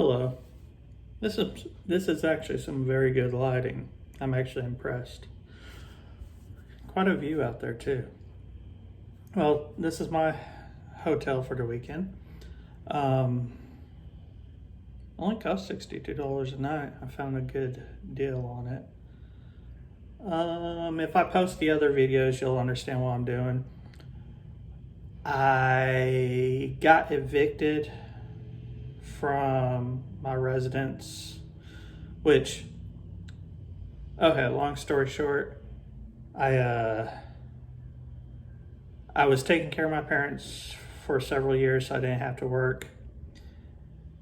Hello. This is actually some very good lighting. I'm actually impressed. Quite a view out there too. Well, this is my hotel for the weekend. Um, Only cost $62 a night. I found a good deal on it. If I post the other videos, you'll understand what I'm doing. I got evicted from my residence, which, okay, long story short, I I was taking care of my parents for several years, so I didn't have to work.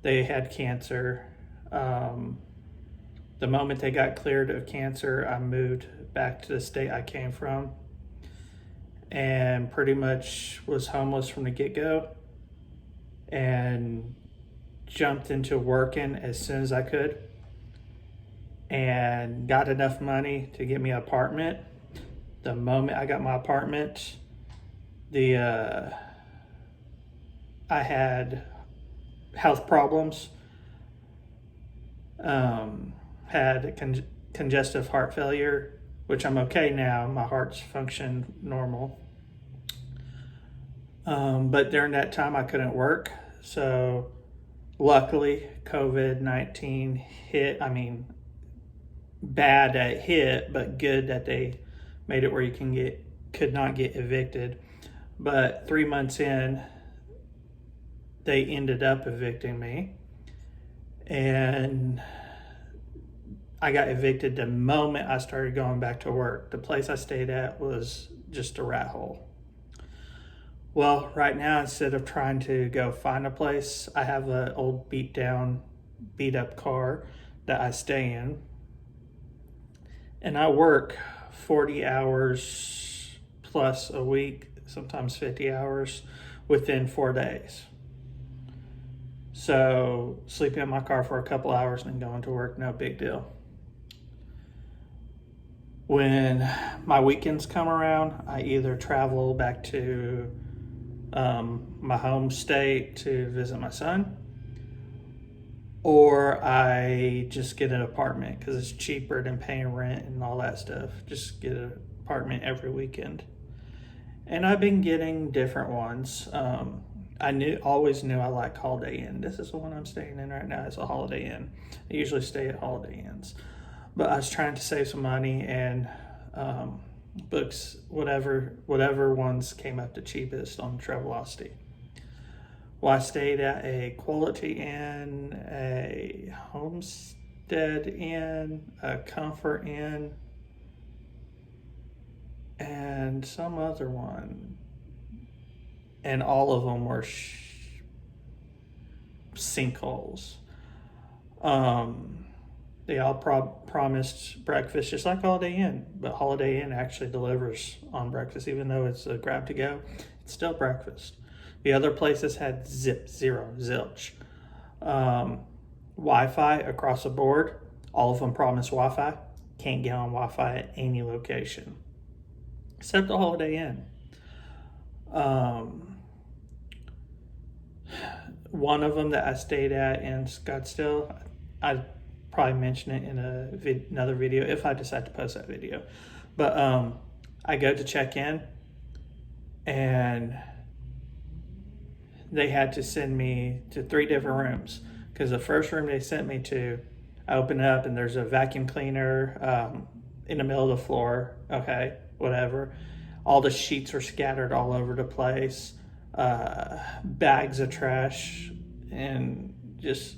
They had cancer. The moment they got cleared of cancer, I moved back to the state I came from and pretty much was homeless from the get-go and jumped into working as soon as I could and got enough money to get me an apartment. The moment I got my apartment, I had health problems, had congestive heart failure, which I'm okay now. My heart's function normal. But during that time, I couldn't work. So luckily, COVID-19 hit. I mean, bad that it hit, but good that they made it where you could not get evicted. But 3 months in, they ended up evicting me. And I got evicted the moment I started going back to work. The place I stayed at was just a rat hole. Well, right now, instead of trying to go find a place, I have an old beat up car that I stay in. And I work 40 hours plus a week, sometimes 50 hours within 4 days. So sleeping in my car for a couple hours and then going to work, no big deal. When my weekends come around, I either travel back to my home state to visit my son, or I just get an apartment because it's cheaper than paying rent and all that stuff. Just get an apartment every weekend. And I've been getting different ones. I always knew I liked Holiday Inn. This is the one I'm staying in right now. It's a Holiday Inn. I usually stay at Holiday Inns. But I was trying to save some money and books whatever ones came up the cheapest on Travelocity. Well, I stayed at a Quality Inn, a Homestead Inn, a Comfort Inn, and some other one. And all of them were sinkholes. They all promised breakfast, just like Holiday Inn, but Holiday Inn actually delivers on breakfast, even though it's a grab to go. It's still breakfast. The other places had zilch. Wi-Fi across the board. All of them promised Wi-Fi. Can't get on Wi-Fi at any location, except the Holiday Inn. One of them that I stayed at in Scottsdale, I'd probably mention it in another video if I decide to post that video. But I go to check in, and they had to send me to 3 different rooms because the first room they sent me to, I open it up and there's a vacuum cleaner in the middle of the floor. Okay, whatever. All the sheets were scattered all over the place. Bags of trash, and just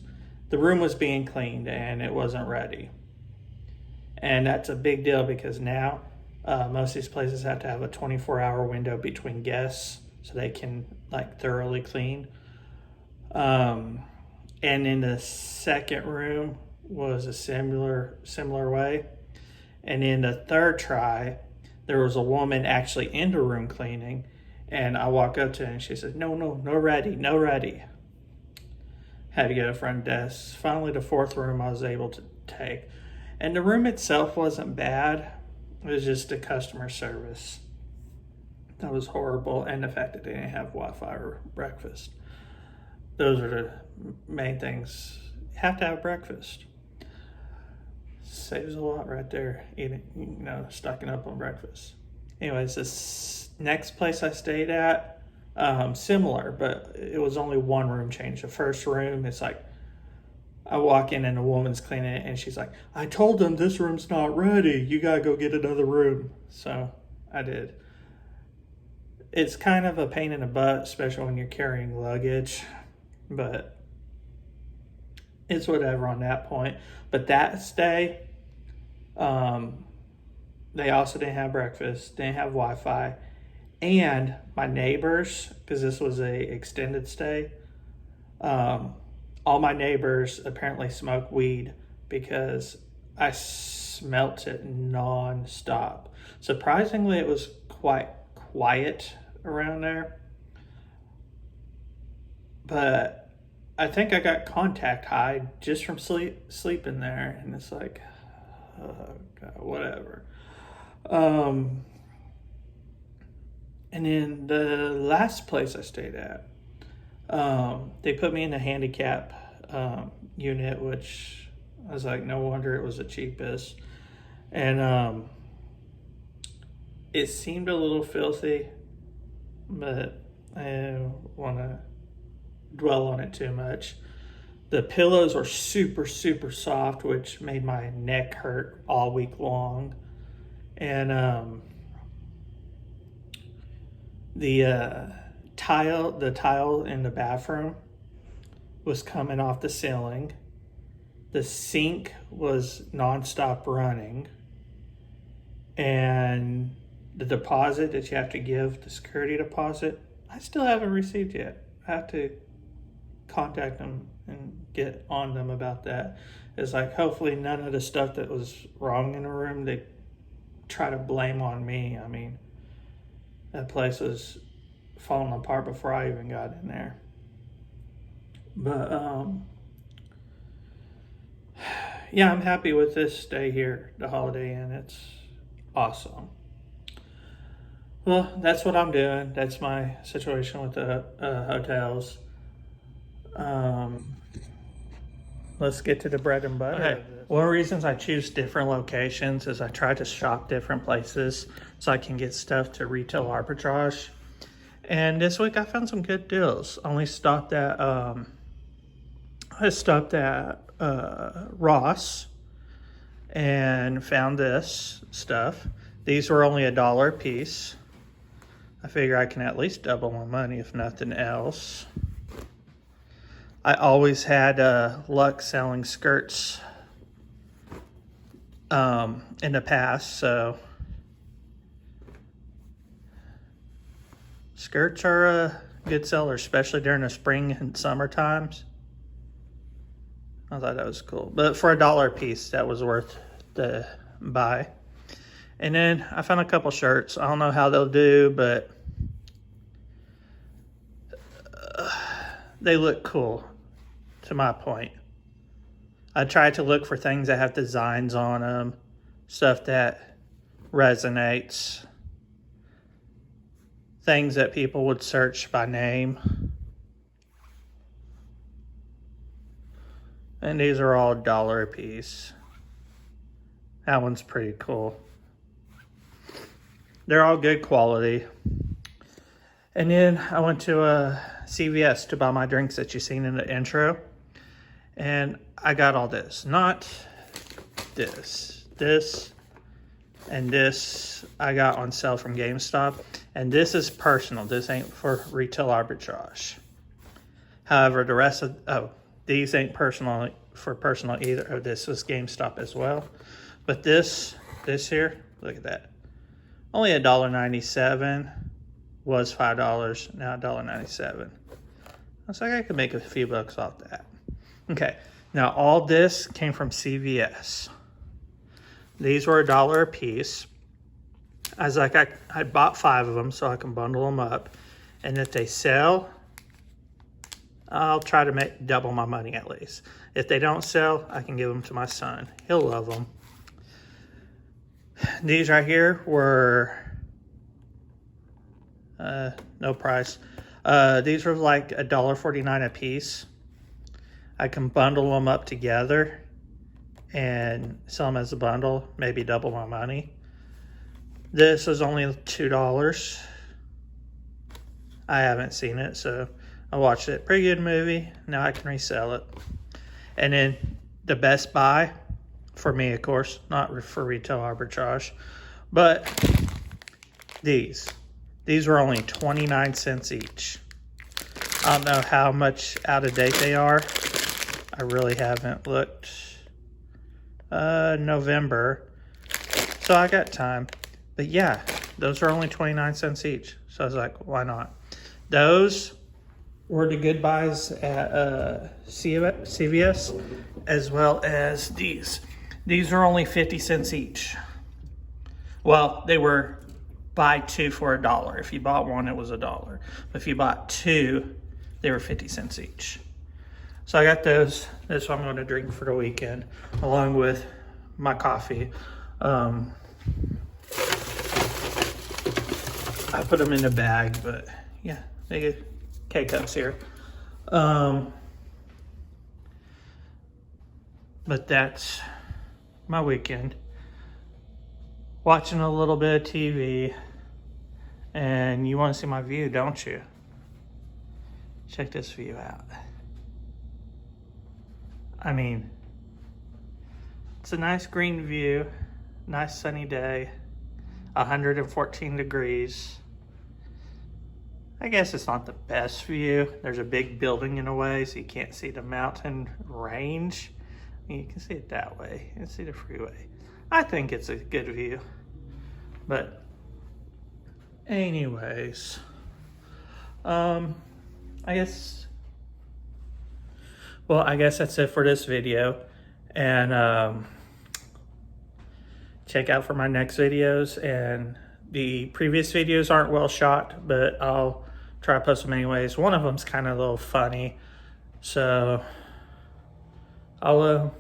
the room was being cleaned and it wasn't ready. And that's a big deal because now most of these places have to have a 24-hour window between guests so they can thoroughly clean. And in the second room was a similar way. And in the third try, there was a woman actually in the room cleaning. And I walk up to her and she said, no ready. Had to go to the front desk. Finally, the 4th room I was able to take. And the room itself wasn't bad. It was just the customer service that was horrible. And the fact that they didn't have Wi-Fi or breakfast. Those are the main things you have to have breakfast. Saves a lot right there, eating, stocking up on breakfast. Anyways, this next place I stayed at, similar, but it was only one room change. The first room, it's like, I walk in and a woman's cleaning it, and she's like, I told them this room's not ready. You gotta go get another room. So I did. It's kind of a pain in the butt, especially when you're carrying luggage, but it's whatever on that point. But that stay, they also didn't have breakfast, didn't have Wi-Fi, and my neighbors, because this was a extended stay, all my neighbors apparently smoke weed because I smelt it non-stop. Surprisingly, it was quite quiet around there, but I think I got contact high just from sleeping there, and it's like, oh God, whatever. And then the last place I stayed at, they put me in a handicap unit, which I was like, no wonder it was the cheapest. And it seemed a little filthy, but I don't want to dwell on it too much. The pillows were super, super soft, which made my neck hurt all week long. And the tile in the bathroom was coming off the ceiling. The sink was nonstop running. And the deposit that you have to give, the security deposit, I still haven't received yet. I have to contact them and get on them about that. It's like, hopefully none of the stuff that was wrong in the room, they try to blame on me. I mean, that place was falling apart before I even got in there. But yeah, I'm happy with this stay here, the Holiday Inn. It's awesome. Well, that's what I'm doing. That's my situation with the hotels. Let's get to the bread and butter. Okay. One of the reasons I choose different locations is I try to shop different places so I can get stuff to retail arbitrage. And this week I found some good deals. Only stopped at Ross and found this stuff. These were only $1 a piece. I figure I can at least double my money if nothing else. I always had luck selling skirts in the past, so skirts are a good seller, especially during the spring and summer times. I thought that was cool. But for $1 a piece, that was worth the buy. And then I found a couple shirts. I don't know how they'll do, but they look cool, to my point. I try to look for things that have designs on them, stuff that resonates, things that people would search by name. And these are all $1 a piece. That one's pretty cool. They're all good quality. And then I went to CVS to buy my drinks that you seen in the intro. And I got all this. Not this. This and this I got on sale from GameStop. And this is personal. This ain't for retail arbitrage. However, the rest of... these ain't personal either. Oh, this was GameStop as well. But this here, look at that. Only $1.97, was $5, now $1.97. I was like, I could make a few bucks off that. Okay, now all this came from CVS. These were $1 a piece. I was like, I bought 5 of them so I can bundle them up. And if they sell, I'll try to make double my money at least. If they don't sell, I can give them to my son. He'll love them. These right here were no price. These were like $1.49 a piece. I can bundle them up together and sell them as a bundle, maybe double my money. This is only $2. I haven't seen it, so I watched it. Pretty good movie. Now I can resell it. And then the best buy, for me, of course, not for retail arbitrage, but these were only 29 cents each. I don't know how much out of date they are. I really haven't looked. November, so I got time. But yeah, those are only 29 cents each, so I was like, why not? Those were the good buys at CVS, as well as these. These are only 50 cents each. Well, they were buy two for $1. If you bought one, it was $1. But if you bought two, they were 50 cents each. So I got those. That's what I'm going to drink for the weekend, along with my coffee. I put them in a bag, but yeah, they get K-cups here. But that's my weekend. Watching a little bit of TV. And you want to see my view, don't you? Check this view out. I mean, it's a nice green view, nice sunny day, 114 degrees. I guess it's not the best view. There's a big building in a way, so you can't see the mountain range. You can see it that way. You can see the freeway. I think it's a good view. But anyways, I guess that's it for this video. And check out for my next videos. And the previous videos aren't well shot, but I'll try to post them anyways. One of them's kind of a little funny, so I'll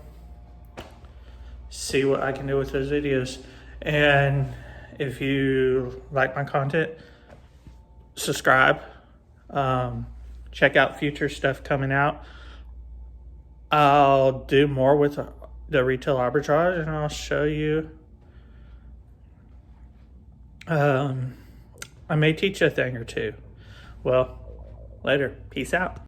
see what I can do with those videos. And if you like my content, subscribe. Check out future stuff coming out. I'll do more with the retail arbitrage, and I'll show you. I may teach a thing or two. Well, later. Peace out.